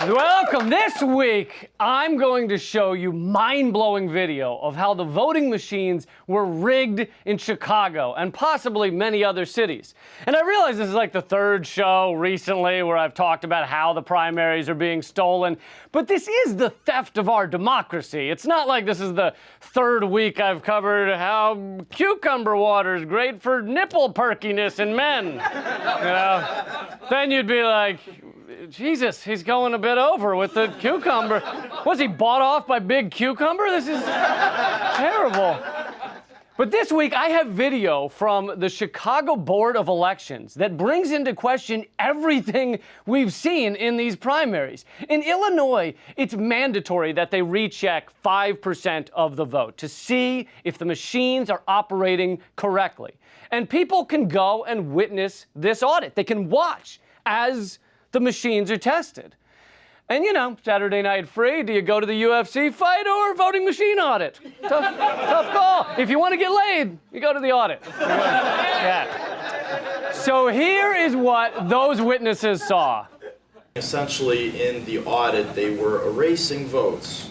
Welcome. This week, I'm going to show you mind-blowing video of how the voting machines were rigged in Chicago and possibly many other cities. And I realize this is like the third show recently where I've talked about how the primaries are being stolen, but this is the theft of our democracy. It's not like this is the third week I've covered how cucumber water is great for nipple perkiness in men. You know? Then you'd be like, Jesus, he's going a bit over with the cucumber. Was he bought off by Big Cucumber? This is terrible. But this week, I have video from the Chicago Board of Elections that brings into question everything we've seen in these primaries. In Illinois, it's mandatory that they recheck 5% of the vote to see if the machines are operating correctly. And people can go and witness this audit. They can watch as the machines are tested. And you know, Saturday Night Free, do you go to the UFC fight or voting machine audit? Tough call. If you want to get laid, you go to the audit. Yeah. So here is what those witnesses saw. Essentially, in the audit, they were erasing votes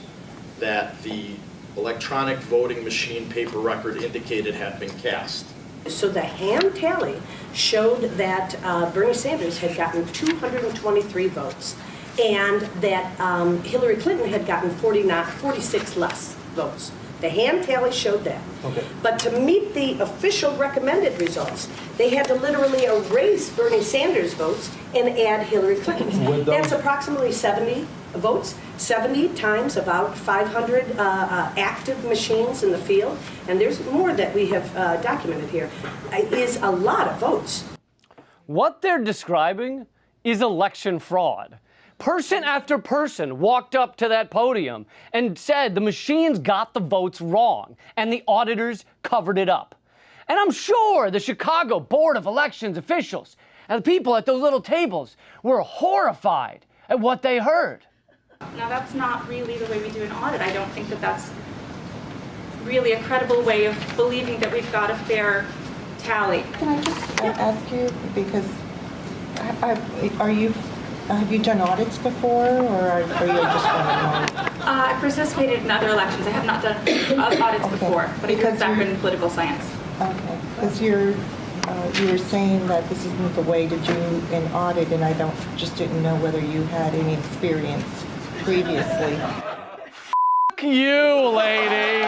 that the electronic voting machine paper record indicated had been cast. So the hand tally showed that Bernie Sanders had gotten 223 votes and that Hillary Clinton had gotten 46 less votes. The hand tally showed that. Okay. But to meet the official recommended results, they had to literally erase Bernie Sanders' votes and add Hillary Clinton's. That's approximately 70 votes, 70 times about 500 active machines in the field, and there's more that we have documented here, is a lot of votes. What they're describing is election fraud. Person after person walked up to that podium and said the machines got the votes wrong, and the auditors covered it up. And I'm sure the Chicago Board of Elections officials and the people at those little tables were horrified at what they heard. Now, that's not really the way we do an audit. I don't think that that's really a credible way of believing that we've got a fair tally. Can I just ask you, because have you done audits before, or are you just running? I participated in other elections. I have not done audits before, but I do have background in political science. Okay, because you were saying that this isn't the way to do an audit, and I just didn't know whether you had any experience previously. F you, lady.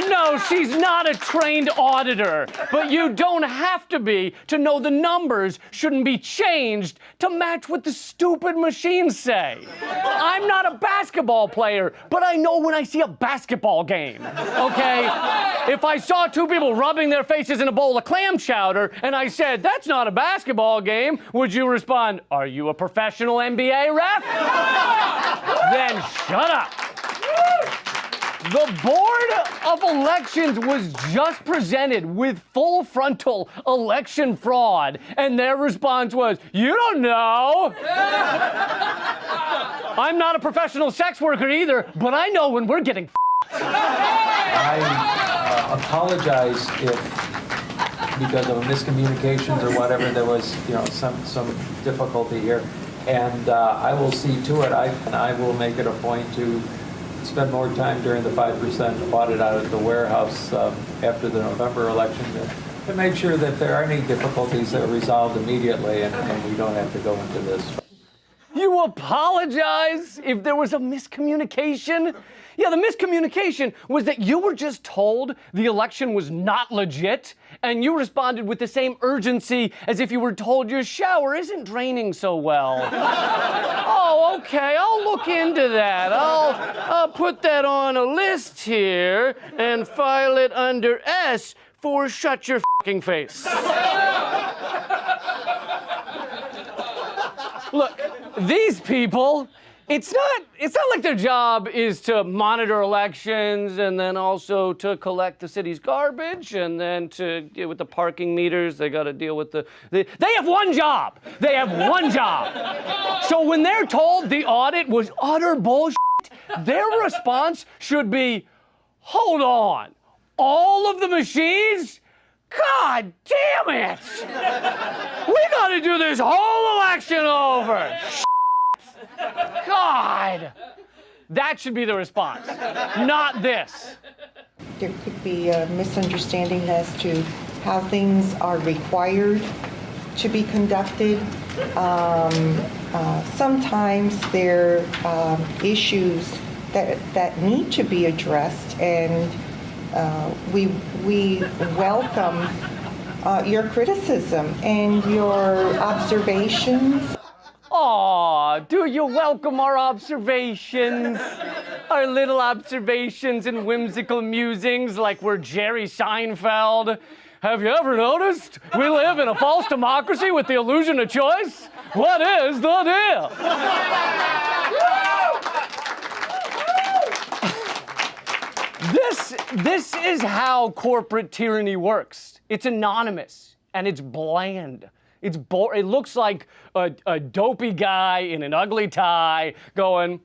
No, she's not a trained auditor, but you don't have to be to know the numbers shouldn't be changed to match what the stupid machines say. I'm not a basketball player, but I know when I see a basketball game, okay? If I saw two people rubbing their faces in a bowl of clam chowder and I said, that's not a basketball game, would you respond, are you a professional NBA ref? Then shut up. The Board of Elections was just presented with full frontal election fraud, and their response was, you don't know. I'm not a professional sex worker either, but I know when we're getting I apologize if, because of miscommunications or whatever, there was some difficulty here, and I will see to it. I will make it a point to spend more time during the 5% audit out at the warehouse after the November election to make sure that there are any difficulties that are resolved immediately and we don't have to go into this. You apologize if there was a miscommunication? Yeah, the miscommunication was that you were just told the election was not legit, and you responded with the same urgency as if you were told your shower isn't draining so well. Oh, okay, I'll look into that. I'll put that on a list here and file it under S for shut your fucking face. Look, these people, it's not like their job is to monitor elections and then also to collect the city's garbage and then to deal with the parking meters. They got to deal with they have one job. They have one job. So when they're told the audit was utter bullshit, their response should be, hold on, all of the machines God damn it! We gotta do this whole election over! God! That should be the response, not this. There could be a misunderstanding as to how things are required to be conducted. Sometimes there are issues that need to be addressed, and we welcome your criticism and your observations. Aw, do you welcome our observations? Our little observations and whimsical musings like we're Jerry Seinfeld? Have you ever noticed we live in a false democracy with the illusion of choice? What is the deal? This is how corporate tyranny works. It's anonymous and it's bland. It looks like a dopey guy in an ugly tie going,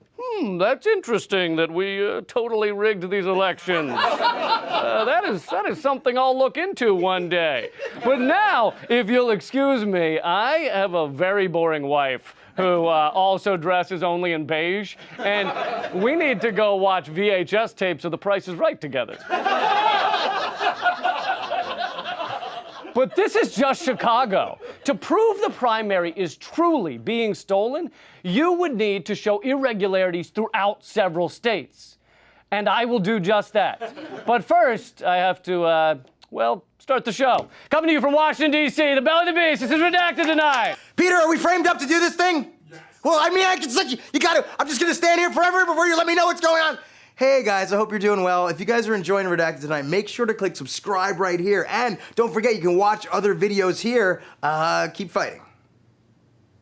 that's interesting that we totally rigged these elections. That is something I'll look into one day. But now, if you'll excuse me, I have a very boring wife who also dresses only in beige, and we need to go watch VHS tapes of The Price is Right together. But this is just Chicago. To prove the primary is truly being stolen, you would need to show irregularities throughout several states. And I will do just that. But first, I have to, start the show. Coming to you from Washington, D.C., the belly of the beast, this is Redacted Tonight. Peter, are we framed up to do this thing? Yes. Well, I mean, I'm just gonna stand here forever before you let me know what's going on. Hey guys, I hope you're doing well. If you guys are enjoying Redacted Tonight, make sure to click subscribe right here. And don't forget, you can watch other videos here. Keep fighting.